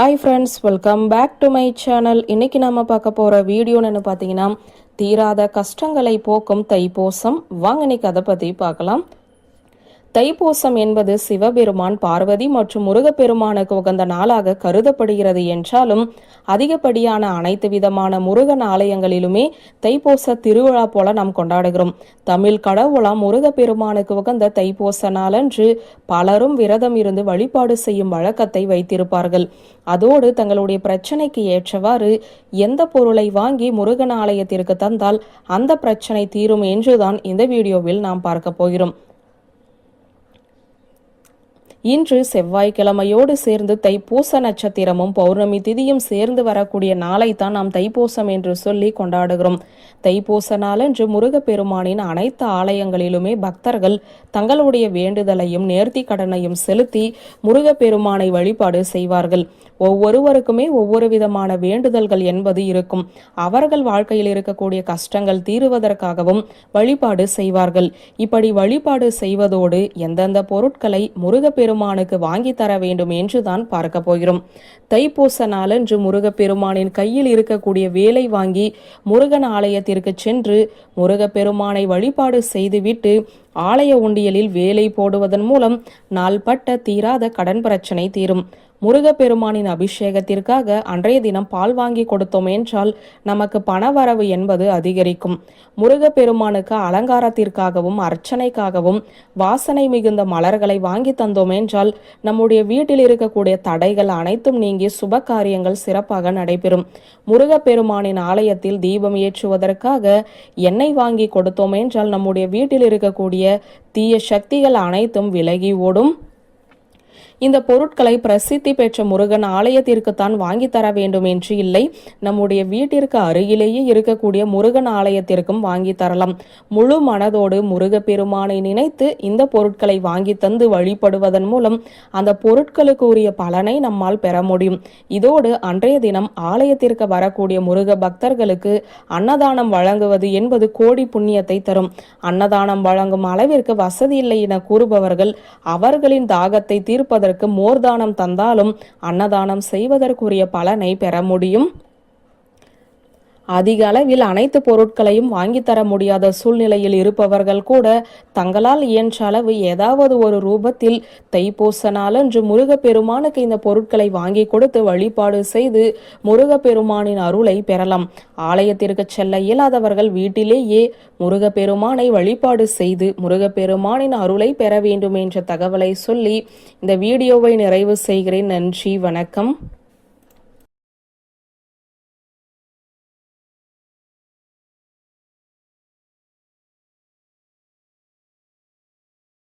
Hi friends, welcome back to my channel. இன்னைக்கு நம்ம பார்க்க போகிற வீடியோன்னு பார்த்தீங்கன்னா, தீராத கஷ்டங்களை போக்கும் தைப்பூசம். வாங்க இன்னைக்கு அதை பற்றி பார்க்கலாம். தைப்பூசம் என்பது சிவபெருமான், பார்வதி மற்றும் முருகப்பெருமானுக்கு உகந்த நாளாக கருதப்படுகிறது என்றாலும், அதிகப்படியான அனைத்து விதமான முருகன் ஆலயங்களிலுமே தைப்பூச திருவிழா போல நாம் கொண்டாடுகிறோம். தமிழ் கடவுளாம் முருகப்பெருமானுக்கு உகந்த தைப்பூச நாளன்று பலரும் விரதம் இருந்து வழிபாடு செய்யும் வழக்கத்தை வைத்திருப்பார்கள். அதோடு தங்களுடைய பிரச்சனைக்கு ஏற்றவாறு எந்த பொருளை வாங்கி முருகன் ஆலயத்திற்கு தந்தால் அந்த பிரச்சனை தீரும் என்றுதான் இந்த வீடியோவில் நாம் பார்க்க போகிறோம். இன்று செவ்வாய்க்கிழமையோடு சேர்ந்து தைப்பூச நட்சத்திரமும் பௌர்ணமி திதியும் சேர்ந்து வரக்கூடிய நாளைத்தான் நாம் தைப்பூசம் என்று சொல்லி கொண்டாடுகிறோம். தைப்பூச நாளன்று முருகப்பெருமானின் அனைத்து ஆலயங்களிலுமே பக்தர்கள் தங்களுடைய வேண்டுதலையும் நேர்த்தி கடனையும் செலுத்தி முருகப்பெருமானை வழிபாடு செய்வார்கள். ஒவ்வொருவருக்குமே ஒவ்வொரு விதமான வேண்டுதல்கள் என்பது இருக்கும். அவர்கள் வாழ்க்கையில் இருக்கக்கூடிய கஷ்டங்கள் தீருவதற்காகவும் வழிபாடு செய்வார்கள். இப்படி வழிபாடு செய்வதோடு எந்தெந்த பொருட்களை முருகப்பெருமானுக்கு வாங்கி தர வேண்டும் என்றுதான் பார்க்க போகிறோம். தைப்பூச நாளன்று முருகப்பெருமானின் கையில் இருக்கக்கூடிய வேலை வாங்கி முருகன் ஆலயத்திற்கு சென்று முருகப்பெருமானை வழிபாடு செய்துவிட்டு ஆலய உண்டியலில் வேலை போடுவதன் மூலம் நாள்பட்ட தீராத கடன் பிரச்சனை தீரும். முருகப்பெருமானின் அபிஷேகத்திற்காக அன்றைய தினம் பால் வாங்கி கொடுத்தோம் என்றால் நமக்கு பணவரவு என்பது அதிகரிக்கும். முருகப்பெருமானுக்கு அலங்காரத்திற்காகவும் அர்ச்சனைக்காகவும் வாசனை மிகுந்த மலர்களை வாங்கி தந்தோம் என்றால் நம்முடைய வீட்டில் இருக்கக்கூடிய தடைகள் அனைத்தும் நீங்கி சுப காரியங்கள் சிறப்பாக நடைபெறும். முருகப்பெருமானின் ஆலயத்தில் தீபம் ஏற்றுவதற்காக எண்ணெய் வாங்கி கொடுத்தோம் என்றால் நம்முடைய வீட்டில் இருக்கக்கூடிய தீய சக்திகள் அனைத்தும் விலகி ஓடும். இந்த பொருட்களை பிரசித்தி பெற்ற முருகன் ஆலயத்திற்குத்தான் வாங்கி தர வேண்டும் என்று இல்லை, நம்முடைய வீட்டிற்கு அருகிலேயே இருக்கக்கூடிய முருகன் ஆலயத்திற்கும் வாங்கி தரலாம். முழு மனதோடு முருகப்பெருமானை நினைத்து இந்த பொருட்களை வாங்கி தந்து வழிபடுவதன் மூலம் அந்த பொருட்களுக்கு உரிய பலனை நம்மால் பெற முடியும். இதோடு அன்றைய தினம் ஆலயத்திற்கு வரக்கூடிய முருக பக்தர்களுக்கு அன்னதானம் வழங்குவது என்பது கோடி புண்ணியத்தை தரும். அன்னதானம் வழங்கும் அளவிற்கு வசதி இல்லை என கூறுபவர்கள் அவர்களின் தாகத்தை தீர்ப்பதற்கு மோர்தானம் தந்தாலும் அன்னதானம் செய்வதற்குரிய பலனை பெற முடியும். அதிக அளவில் அனைத்து பொருட்களையும் வாங்கி தர முடியாத சூழ்நிலையில் இருப்பவர்கள் கூட தங்களால் இயன்ற அளவு ஏதாவது ஒரு ரூபத்தில் தைப்பூச நாளன்று முருகப்பெருமானுக்கு இந்த பொருட்களை வாங்கி கொடுத்து வழிபாடு செய்து முருகப்பெருமானின் அருளை பெறலாம். ஆலயத்திற்கு செல்ல இயலாதவர்கள் வீட்டிலேயே முருகப்பெருமானை வழிபாடு செய்து முருகப்பெருமானின் அருளை பெற வேண்டும் என்ற தகவலை சொல்லி இந்த வீடியோவை நிறைவு செய்கிறேன். நன்றி, வணக்கம்.